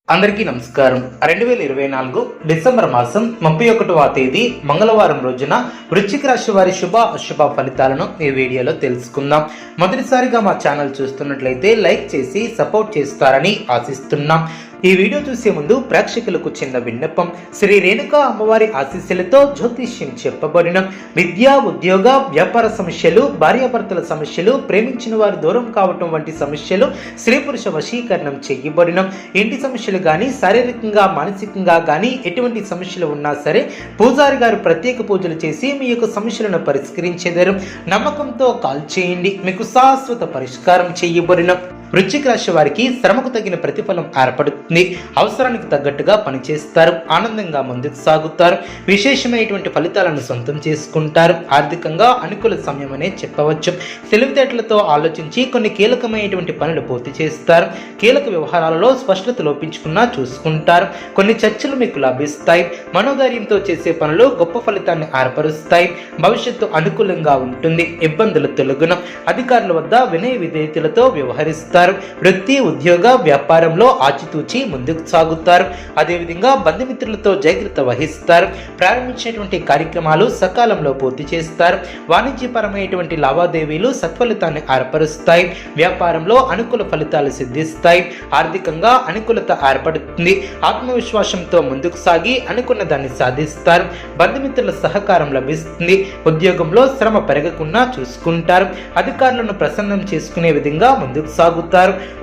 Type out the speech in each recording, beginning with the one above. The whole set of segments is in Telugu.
అందరికీ నమస్కారం. 2024 డిసెంబర్ మాసం 31వ తేదీ మంగళవారం రోజున వృశ్చిక రాశి వారి శుభ అశుభ ఫలితాలను ఈ వీడియోలో తెలుసుకుందాం. మొదటిసారిగా మా ఛానల్ చూస్తున్నట్లయితే లైక్ చేసి సపోర్ట్ చేస్తారని ఆశిస్తున్నాం. ఈ వీడియో చూసే ముందు ప్రేక్షకులకు చిన్న విన్నపం. శ్రీ రేణుకా అమ్మవారి ఆశీస్సులతో జ్యోతిష్యం చెప్పబడిన విద్యా, ఉద్యోగ, వ్యాపార సమస్యలు, భార్యాభర్తల సమస్యలు, ప్రేమించిన వారు దూరం కావటం వంటి సమస్యలు, స్త్రీ పురుష వశీకరణం చేయబడిన ఇంటి సమస్యలు కానీ, శారీరకంగా మానసికంగా కానీ ఎటువంటి సమస్యలు ఉన్నా సరే పూజారి గారు ప్రత్యేక పూజలు చేసి మీ యొక్క సమస్యలను పరిష్కరించేదారు. నమ్మకంతో కాల్ చేయండి, మీకు శాశ్వత పరిష్కారం చేయబడిన. వృశ్చిక రాశి వారికి శ్రమకు తగిన ప్రతిఫలం ఏర్పడుతుంది. అవసరానికి తగ్గట్టుగా పనిచేస్తారు, ఆనందంగా ముందుకు సాగుతారు, విశేషమైనటువంటి ఫలితాలను సొంతం చేసుకుంటారు. ఆర్థికంగా అనుకూల సమయం అనే చెప్పవచ్చు. తెలివితేటలతో ఆలోచించి కొన్ని కీలకమైనటువంటి పనులు పూర్తి చేస్తారు. కీలక వ్యవహారాలలో స్పష్టత లోపించుకున్నా చూసుకుంటారు. కొన్ని చర్చలు మీకు లభిస్తాయి. మనోధైర్యంతో చేసే పనులు గొప్ప ఫలితాన్ని ఏర్పరుస్తాయి. భవిష్యత్తు అనుకూలంగా ఉంటుంది. ఇబ్బందులు తొలగున. అధికారుల వద్ద వినయ విధేయతలతో వ్యవహరిస్తారు. వృత్తి, ఉద్యోగ, వ్యాపారంలో ఆచితూచి ముందుకు సాగుతారు. అదేవిధంగా బంధుమిత్రులతో జాగ్రత్త వహిస్తారు. ప్రారంభించినటువంటి కార్యక్రమాలు సకాలంలో పూర్తి చేస్తారు. వాణిజ్యపరమైనటువంటి లావాదేవీలు సత్ఫలితాన్ని ఏర్పరుస్తాయి. వ్యాపారంలో అనుకూల ఫలితాలు సిద్ధిస్తాయి. ఆర్థికంగా అనుకూలత ఏర్పడుతుంది. ఆత్మవిశ్వాసంతో ముందుకు సాగి అనుకున్న దాన్ని సాధిస్తారు. బంధుమిత్రుల సహకారం లభిస్తుంది. ఉద్యోగంలో శ్రమ పెరగకుండా చూసుకుంటారు. అధికారులను ప్రసన్నం చేసుకునే విధంగా ముందుకు సాగుతారు.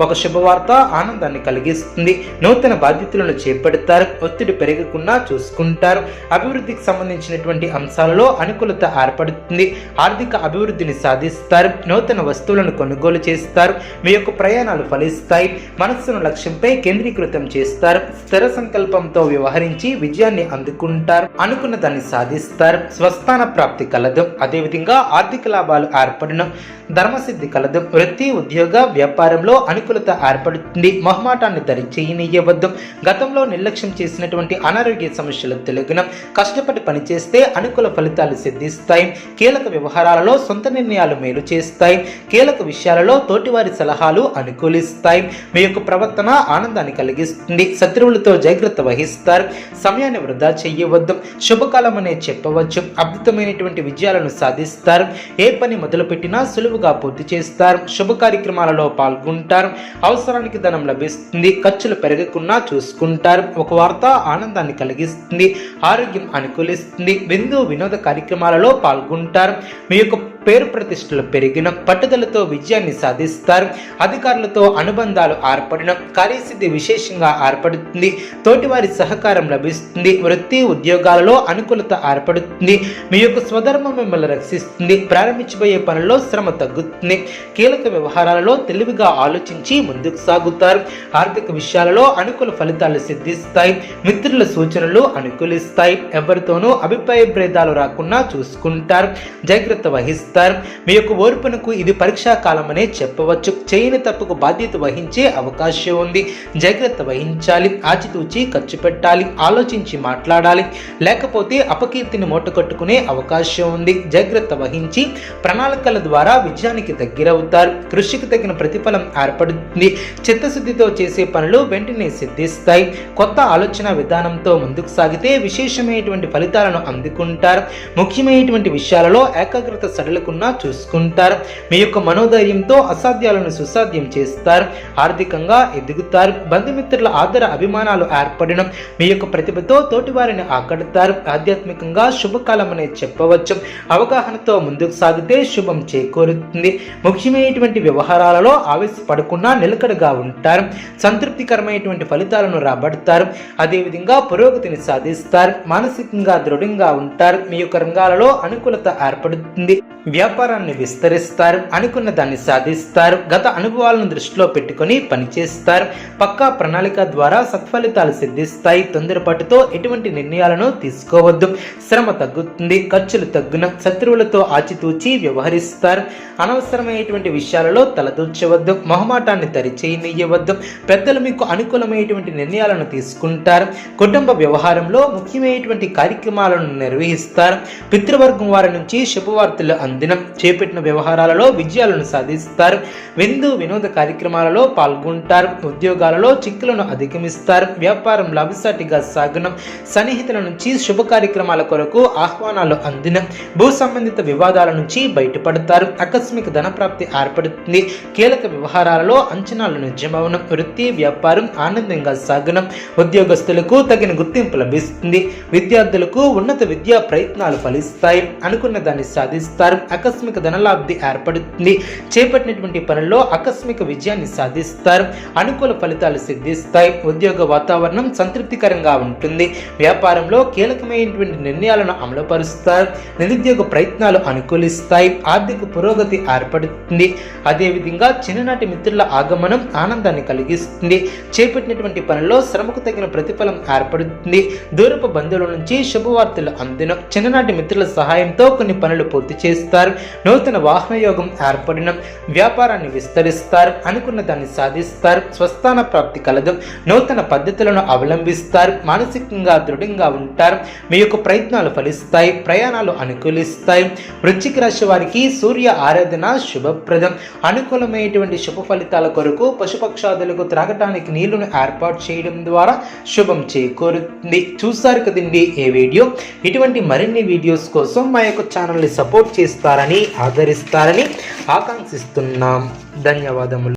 ఒక శుభవార్త ఆనందాన్ని కలిగిస్తుంది. నూతన బాధ్యతలను చేపడతారు. ఒత్తిడి పెరగకుండా చూసుకుంటారు. అభివృద్ధికి సంబంధించినటువంటి అంశాలలో అనుకూలత ఏర్పడుతుంది. ఆర్థిక అభివృద్ధిని సాధిస్తారు. నూతన వస్తువులను కొనుగోలు చేస్తారు. మీ యొక్క ప్రయాణాలు ఫలిస్తాయి. మనస్సును లక్ష్యంపై కేంద్రీకృతం చేస్తారు. స్థిర సంకల్పంతో వ్యవహరించి విజయాన్ని అందుకుంటారు. అనుకున్న దాన్ని సాధిస్తారు. స్వస్థాన ప్రాప్తి కలదు. అదేవిధంగా ఆర్థిక లాభాలు ఏర్పడిన ధర్మసిద్ధి కలదు. వృత్తి, ఉద్యోగ, వ్యాపారంలో అనుకూలత ఏర్పడుతుంది. మొహమాటాన్ని దరిచేయనీయవద్దు. గతంలో నిర్లక్ష్యం చేసినటువంటి అనారోగ్య సమస్యలు తొలగిన. కష్టపడి పనిచేస్తే అనుకూల ఫలితాలు సిద్ధిస్తాయి. కీలక వ్యవహారాలలో సొంత నిర్ణయాలు మేలు చేస్తాయి. కీలక విషయాలలో తోటివారి సలహాలు అనుకూలిస్తాయి. మీ యొక్క ప్రవర్తన ఆనందాన్ని కలిగిస్తుంది. శత్రువులతో జాగ్రత్త వహిస్తారు. సమయాన్ని వృధా చేయవద్దు. శుభకాలం అనే చెప్పవచ్చు. అద్భుతమైనటువంటి విజయాలను సాధిస్తారు. ఏ పని మొదలుపెట్టినా సులువుగా పూర్తి చేస్తారు. శుభ కార్యక్రమాలలో పాల్గొంటారు. అవసరానికి ధనం లభిస్తుంది. ఖర్చులు పెరగకుండా చూసుకుంటారు. ఒక వార్త ఆనందాన్ని కలిగిస్తుంది. ఆరోగ్యం అనుకూలిస్తుంది. విందు వినోద కార్యక్రమాలలో పాల్గొంటారు. మీ యొక్క పేరు ప్రతిష్టలు పెరిగిన. పట్టుదలతో విజయాన్ని సాధిస్తారు. అధికారులతో అనుబంధాలు ఏర్పడిన. కార్యసిద్ధి విశేషంగా ఏర్పడుతుంది. తోటివారి సహకారం లభిస్తుంది. వృత్తి, ఉద్యోగాలలో అనుకూలత ఏర్పడుతుంది. మీ యొక్క స్వధర్మం మిమ్మల్ని రక్షిస్తుంది. ప్రారంభించబోయే పనుల్లో శ్రమ తగ్గుతుంది. కీలక వ్యవహారాలలో తెలివిగా ఆలోచించి ముందుకు సాగుతారు. ఆర్థిక విషయాలలో అనుకూల ఫలితాలు సిద్ధిస్తాయి. మిత్రుల సూచనలు అనుకూలిస్తాయి. ఎవరితోనూ అభిప్రాయ భేదాలు రాకుండా చూసుకుంటారు. జాగ్రత్త వహిస్తారు. మీ యొక్క ఓర్పునకు ఇది పరీక్షా కాలం అనే చెప్పవచ్చు. చేయని తప్పుకు బాధ్యత వహించే అవకాశం ఉంది. జాగ్రత్త వహించాలి. ఆచితూచి ఖర్చు పెట్టాలి. ఆలోచించి మాట్లాడాలి. లేకపోతే అపకీర్తిని మూటకట్టుకునే అవకాశం ఉంది. జాగ్రత్త వహించి ప్రణాళికల ద్వారా విజయానికి దగ్గరవుతారు. కృషికి తగిన ప్రతిఫలం ఏర్పడుతుంది. చిత్తశుద్ధితో చేసే పనులు వెంటనే సిద్ధిస్తాయి. కొత్త ఆలోచన విధానంతో ముందుకు సాగితే విశేషమైనటువంటి ఫలితాలను అందుకుంటారు. ముఖ్యమైనటువంటి విషయాలలో ఏకాగ్రత సడలకుండా చూసుకుంటారు. మీ యొక్క మనోధైర్యంతో అసాధ్యాలను సుసాధ్యం చేస్తారు. ఆర్థికంగా ఎదుగుతారు. బంధుమిత్రుల ఆదర అభిమానాలు ఏర్పడిన. మీ యొక్క ప్రతిభతో తోటివారిని ఆకడతారు. ఆధ్యాత్మికంగా శుభకాలం అనే చెప్పవచ్చు. అవగాహనతో ముందుకు సాగితే శుభం చేకూరుతుంది. ముఖ్యమైనటువంటి వ్యవహారాలలో ఆవేశపడకుండా నిలకడగా ఉంటారు. సంతృప్తికరమైనటువంటి ఫలితాలను రాబడతారు. అదేవిధంగా పురోగతిని సాధిస్తారు. మానసికంగా దృఢంగా ఉంటారు. మీ యొక్క రంగాలలో అనుకూలత ఏర్పడుతుంది. వ్యాపారాన్ని విస్తరిస్తారు. అనుకున్న దాన్ని సాధిస్తారు. గత అనుభవాలను దృష్టిలో పెట్టుకుని పనిచేస్తారు. పక్కా ప్రణాళిక ద్వారా సత్ఫలితాలు సిద్ధిస్తాయి. తొందరపాటుతో ఎటువంటి నిర్ణయాలను తీసుకోవద్దు. శ్రమ తగ్గుతుంది. ఖర్చులు తగ్గున. శత్రువులతో ఆచితూచి వ్యవహరిస్తారు. అనవసరమైనటువంటి విషయాలలో తలదూర్చవద్దు. మొహమాటాన్ని దరిచేయనీయవద్దు. పెద్దలు మీకు అనుకూలమైనటువంటి నిర్ణయాలను తీసుకుంటారు. కుటుంబ వ్యవహారంలో ముఖ్యమైనటువంటి కార్యక్రమాలను నిర్వహిస్తారు. పితృవర్గం వారి నుంచి శుభవార్తలు అందినం. చేపట్టిన వ్యవహారాలలో విజయాలను సాధిస్తారు. విందు వినోద కార్యక్రమాలలో పాల్గొంటారు. ఉద్యోగాలలో చిక్కులను అధిగమిస్తారు. వ్యాపారం లాభసాటిగా సాగునం. సన్నిహితుల నుంచి శుభ కార్యక్రమాల కొరకు ఆహ్వానాలు అందినం. భూ సంబంధిత వివాదాల నుంచి బయటపడతారు. ఆకస్మిక ధన ప్రాప్తి ఏర్పడుతుంది. కీలక వ్యవహారాలలో అంచనాలు నిజమవనం. వృత్తి వ్యాపారం ఆనందంగా సాగనం. ఉద్యోగస్తులకు తగిన గుర్తింపు లభిస్తుంది. విద్యార్థులకు ఉన్నత విద్యా ప్రయత్నాలు ఫలిస్తాయి. అనుకున్న దాన్ని సాధిస్తారు. ఆకస్మిక ధనలాబ్ధి ఏర్పడుతుంది. చేపట్టినటువంటి పనుల్లో ఆకస్మిక విజయాన్ని సాధిస్తారు. అనుకూల ఫలితాలు సిద్ధిస్తాయి. ఉద్యోగ వాతావరణం సంతృప్తికరంగా ఉంటుంది. వ్యాపారంలో కీలకమైనటువంటి నిర్ణయాలను అమలుపరుస్తారు. నిరుద్యోగ ప్రయత్నాలు అనుకూలిస్తాయి. ఆర్థిక పురోగతి ఏర్పడుతుంది. అదేవిధంగా చిన్ననాటి మిత్రుల ఆగమనం ఆనందాన్ని కలిగిస్తుంది. చేపట్టినటువంటి పనుల్లో శ్రమకు తగిన ప్రతిఫలం ఏర్పడుతుంది. దూరపు బంధువుల నుంచి శుభవార్తలు అందిన. చిన్ననాటి మిత్రుల సహాయంతో కొన్ని పనులు పూర్తి చేస్తారు. నూతన వాహన యోగం ఏర్పడిన. వ్యాపారాన్ని విస్తరిస్తారు. అనుకున్న దాన్ని సాధిస్తారు. స్వస్థాన ప్రాప్తి కలదు. నూతన పద్ధతులను అవలంబిస్తారు. మానసికంగా దృఢంగా ఉంటారు. మీ యొక్క ప్రయత్నాలు ఫలిస్తాయి. ప్రయాణాలు అనుకూలిస్తాయి. వృశ్చిక రాశి వారికి సూర్య ఆరాధన శుభప్రదం. అనుకూలమైనటువంటి శుభ ఫలితాల కొరకు పశుపక్షాదులకు త్రాగటానికి నీళ్లను ఏర్పాటు చేయడం ద్వారా శుభం చేకూరుతుంది. చూసారు కదండి ఈ వీడియో. ఇటువంటి మరిన్ని వీడియోస్ కోసం మా యొక్క ఛానల్ని సపోర్ట్ చేస్తారని ఆదరిస్తారని ఆకాంక్షిస్తున్నాం. ధన్యవాదములు.